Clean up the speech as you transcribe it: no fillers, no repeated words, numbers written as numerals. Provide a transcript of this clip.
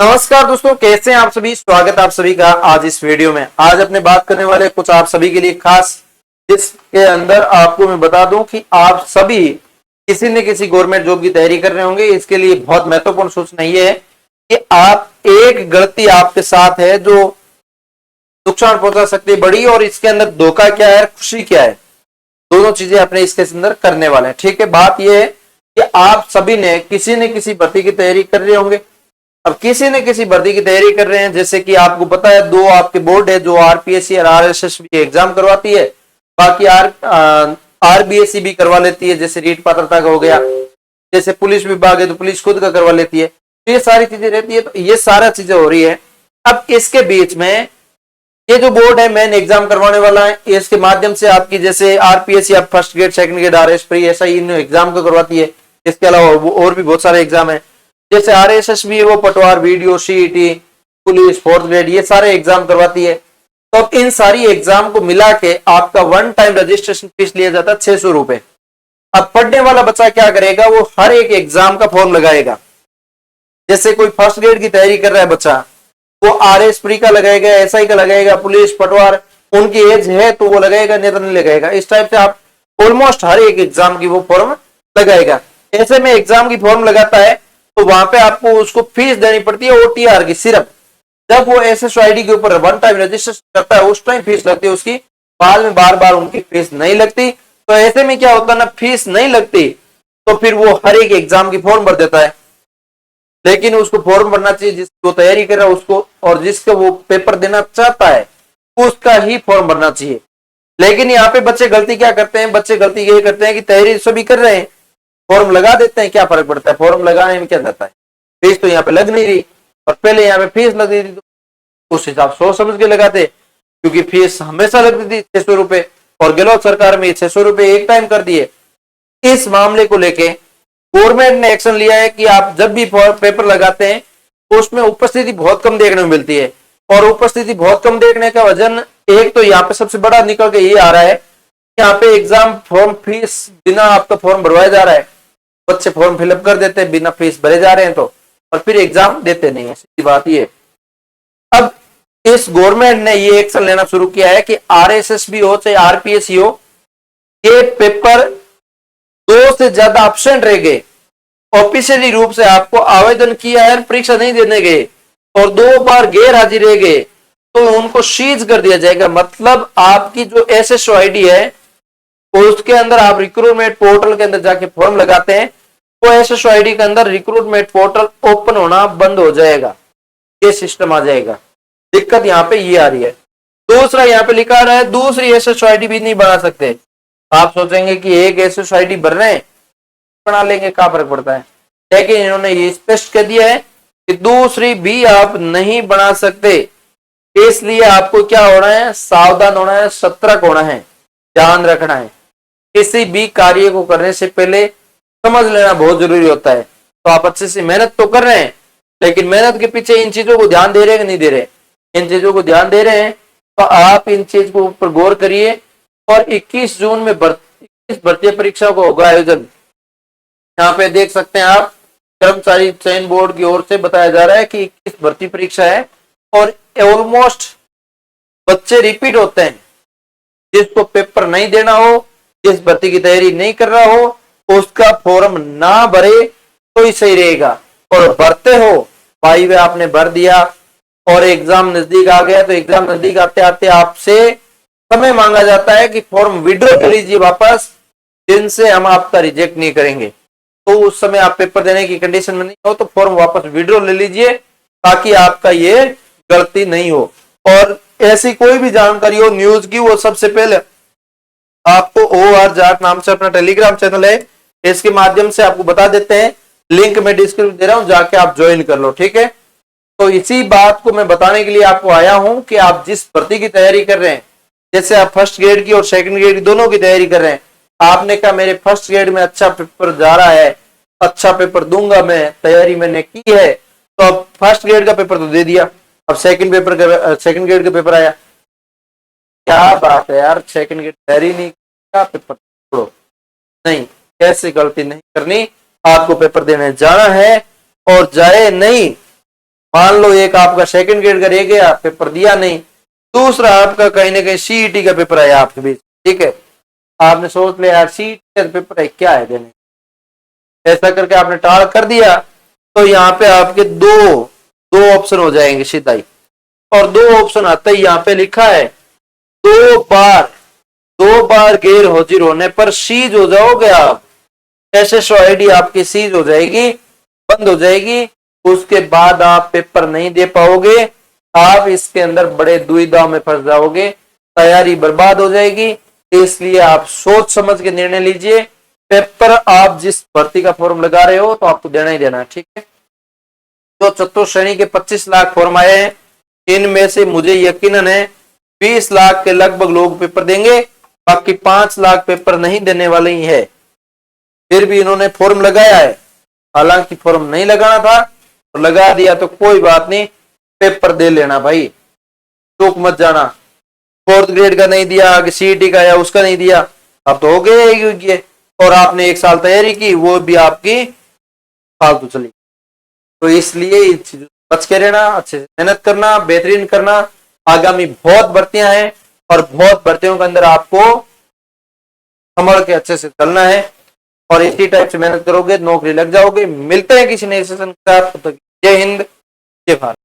नमस्कार दोस्तों, कैसे हैं आप सभी। स्वागत है आप सभी का आज इस वीडियो में। आज अपने बात करने वाले कुछ आप सभी के लिए खास, जिसके अंदर आपको मैं बता दूं कि आप सभी किसी न किसी गवर्नमेंट जॉब की तैयारी कर रहे होंगे। इसके लिए बहुत महत्वपूर्ण सूचना ये है कि आप एक गलती आपके साथ है जो नुकसान पहुंचा सकती है बड़ी, और इसके अंदर धोखा क्या है, खुशी क्या है, दोनों चीजें अपने इसके अंदर करने वाले हैं। ठीक है, बात यह है कि आप सभी ने किसी न किसी भर्ती की तैयारी कर रहे होंगे। अब किसी न किसी भर्ती की तैयारी कर रहे हैं, जैसे कि आपको पता है दो आपके बोर्ड है जो आरपीएससी और आरएसएसबी एग्जाम करवाती है, बाकी आरबीएससी भी करवा लेती है, जैसे रीट पात्रता का हो गया, जैसे पुलिस विभाग है तो पुलिस खुद का करवा लेती है। तो ये सारी चीजें रहती है, तो ये सारा चीजें हो रही है। अब इसके बीच में ये जो बोर्ड है मेन एग्जाम करवाने वाला है, इसके माध्यम से आपकी जैसे आरपीएससी आप first grade second grade RS pre ऐसा ही इन एग्जाम को करवाती है। इसके अलावा और भी बहुत सारे एग्जाम है, जैसे आरएसएस भी है वो पटवार video CET police fourth grade ये सारे एग्जाम करवाती है। तो अब इन सारी एग्जाम को मिला के आपका वन टाइम रजिस्ट्रेशन फीस लिया जाता है 600 रुपए। अब पढ़ने वाला बच्चा क्या करेगा, वो हर एक एग्जाम का फॉर्म लगाएगा। जैसे कोई फर्स्ट ग्रेड की तैयारी कर रहा है बच्चा, वो आरएस प्री का लगाएगा, एसआई का लगाएगा, पुलिस पटवार उनकी एज है तो वो लगाएगा, नहीं तो नहीं लगाएगा। इस टाइप से आप ऑलमोस्ट हर एक एग्जाम की वो फॉर्म लगाएगा। ऐसे में एग्जाम की फॉर्म लगाता है तो वहां पे आपको उसको फीस देनी पड़ती है ओटीआर की सिर्फ। जब वो एसएसआईडी के ऊपर वन टाइम रजिस्ट्रेशन करता है उस टाइम फीस लगती है उसकी, बाद में बार बार उनकी फीस नहीं लगती। तो ऐसे में क्या होता है ना, फीस नहीं लगती तो फिर वो हर एक एग्जाम की फॉर्म भर देता है। लेकिन उसको फॉर्म भरना चाहिए जिसको तैयारी कर रहा है उसको, और जिसका वो पेपर देना चाहता है उसका ही फॉर्म भरना चाहिए। लेकिन यहाँ पे बच्चे गलती क्या करते हैं, बच्चे गलती ये करते हैं कि तैयारी सभी कर रहे हैं, फॉर्म लगा देते हैं। क्या फर्क पड़ता है, फॉर्म लगाने में क्या जाता है, फीस तो यहाँ पे लग नहीं रही। और पहले यहाँ पे फीस लग रही थी तो उस हिसाब सोच समझ के लगाते, क्योंकि फीस हमेशा लगती थी 600 रुपए, और गहलोत सरकार में 600 रुपए एक टाइम कर दिए। इस मामले को लेके गवर्नमेंट ने एक्शन लिया है कि आप जब भी पेपर लगाते हैं तो उसमें उपस्थिति बहुत कम देखने में मिलती है। और उपस्थिति बहुत कम देखने का वजन एक तो यहाँ पे सबसे बड़ा निकल के ये आ रहा है, यहाँ पे एग्जाम फॉर्म फीस बिना आपका फॉर्म भरवाया जा रहा है। बच्चे फॉर्म फिलअप कर देते हैं, बिना फीस भरे जा रहे हैं तो, और फिर एग्जाम देते नहीं है, सीधी बात ये। अब इस गवर्नमेंट ने ये एक्शन लेना शुरू किया है कि आरएसएस भी हो चाहे आरपीएस हो, ये पेपर 2 से ज्यादा एब्सेंट रह गए, ऑफिशियली रूप से आपको आवेदन किया है, परीक्षा नहीं देने गए और 2 बार गैर हाजिर रह गए, तो उनको सीज कर दिया जाएगा। मतलब आपकी जो एसएसओ आईडी है उसके अंदर आप रिक्रूटमेंट पोर्टल के अंदर जाके फॉर्म लगाते हैं, तो एसएसओ आईडी के अंदर रिक्रूटमेंट पोर्टल ओपन होना बंद हो जाएगा, ये सिस्टम आ जाएगा। दिक्कत यहाँ पे ये आ रही है। दूसरा यहाँ पे लिखा रहा है दूसरी एसएसओ आईडी भी नहीं बना सकते। आप सोचेंगे कि एक एसएसओ आईडी भर रहे हैं, बना लेंगे, क्या फर्क पड़ता है। लेकिन इन्होंने ये स्पष्ट कर दिया है कि दूसरी भी आप नहीं बना सकते। इसलिए आपको क्या होना है, सावधान होना है, सतर्क होना है, ध्यान रखना है। किसी भी कार्य को करने से पहले समझ लेना बहुत जरूरी होता है। तो आप अच्छे से मेहनत तो कर रहे हैं, लेकिन मेहनत के पीछे इन चीजों को ध्यान दे रहे हैं कि नहीं दे रहे। इन चीजों को ध्यान दे रहे हैं तो आप इन चीज को ऊपर गौर करिए। और 21 जून में भर्ती परीक्षा को होगा आयोजन। यहाँ पे देख सकते हैं आप, कर्मचारी चयन बोर्ड की ओर से बताया जा रहा है कि 21 भर्ती परीक्षा है, और ऑलमोस्ट बच्चे रिपीट होते हैं। जिसको पेपर नहीं देना हो, जिस भर्ती की तैयारी नहीं कर रहा हो, उसका फॉर्म ना भरे तो ही सही रहेगा। और भरते हो भाई वे आपने भर दिया और एग्जाम नजदीक आ गया, तो एग्जाम नजदीक आते आते आपसे समय मांगा जाता है कि फॉर्म विड्रॉ कर लीजिए वापस, जिनसे हम आपका रिजेक्ट नहीं करेंगे। तो उस समय आप पेपर देने की कंडीशन में नहीं हो तो फॉर्म वापस विड्रॉ ले लीजिए, ताकि आपका ये गलती नहीं हो। और ऐसी कोई भी जानकारी हो न्यूज की, वो सबसे पहले आपको OR जाट नाम से अपना टेलीग्राम चैनल है, इसके माध्यम से आपको बता देते हैं। लिंक मैं डिस्क्रिप्शन दे रहा हूं, जाके आप ज्वाइन कर लो, ठीक है। तो इसी बात को मैं बताने के लिए आपको आया हूं कि आप जिस भर्ती की तैयारी कर रहे हैं, जैसे आप फर्स्ट ग्रेड की और सेकंड ग्रेड की दोनों की तैयारी कर रहे हैं, आपने कहा मेरे फर्स्ट ग्रेड में अच्छा पेपर जा रहा है, अच्छा पेपर दूंगा मैं, तैयारी मैंने की है, तो अब फर्स्ट ग्रेड का पेपर तो दे दिया, अब सेकंड ग्रेड का पेपर आया, क्या बात है यार, सेकंड ग्रेड तैयारी नहीं, क्या पेपर छोड़ो, नहीं, कैसे गलती नहीं करनी, आपको पेपर देने जाना है और जाए नहीं। मान लो एक आपका सेकंड ग्रेड का रह गया, पेपर दिया नहीं, दूसरा आपका कहीं ना कहीं सीईटी का पेपर है आपके बीच, ठीक है, आपने सोच लिया यार सीईटी का पेपर है, क्या है देने, ऐसा करके आपने टाल कर दिया, तो यहाँ पे आपके दो दो ऑप्शन हो जाएंगे सीधा ही, और दो ऑप्शन आता है यहाँ पे लिखा है, दो बार दो बार गैर हाजिर होने पर सीज हो जाओगे आप, एसएसओ आईडी आपकी सीज हो जाएगी, बंद हो जाएगी, उसके बाद आप पेपर नहीं दे पाओगे, आप इसके अंदर बड़े दुविधाओं में फंस जाओगे, तैयारी बर्बाद हो जाएगी। इसलिए आप सोच समझ के निर्णय लीजिए, पेपर आप जिस भर्ती का फॉर्म लगा रहे हो तो आपको देना ही देना है, ठीक है। तो चतुर्थ श्रेणी के 25 लाख फॉर्म आए हैं, इनमें से मुझे यकीनन है 20 लाख के लगभग लोग पेपर देंगे, बाकी 5 लाख पेपर नहीं देने वाले ही है। फिर भी इन्होंने फॉर्म लगाया है, हालांकि फॉर्म नहीं लगाना था और लगा दिया, तो कोई बात नहीं, पेपर दे लेना भाई, चूक मत जाना। फोर्थ ग्रेड का नहीं दिया, सीईटी का या उसका नहीं दिया, अब तो हो गए, और आपने एक साल तैयारी की, वो भी आपकी फालतू चली। तो इसलिए बच के रहना, अच्छे से मेहनत करना, बेहतरीन करना, आगामी बहुत भर्तियां हैं और बहुत भर्तियों के अंदर आपको संभल के अच्छे से चलना है, और इसी टाइप से मेहनत करोगे नौकरी लग जाओगे। मिलते हैं किसी नए सेशन के साथ, तब तक जय हिंद, जय भारत।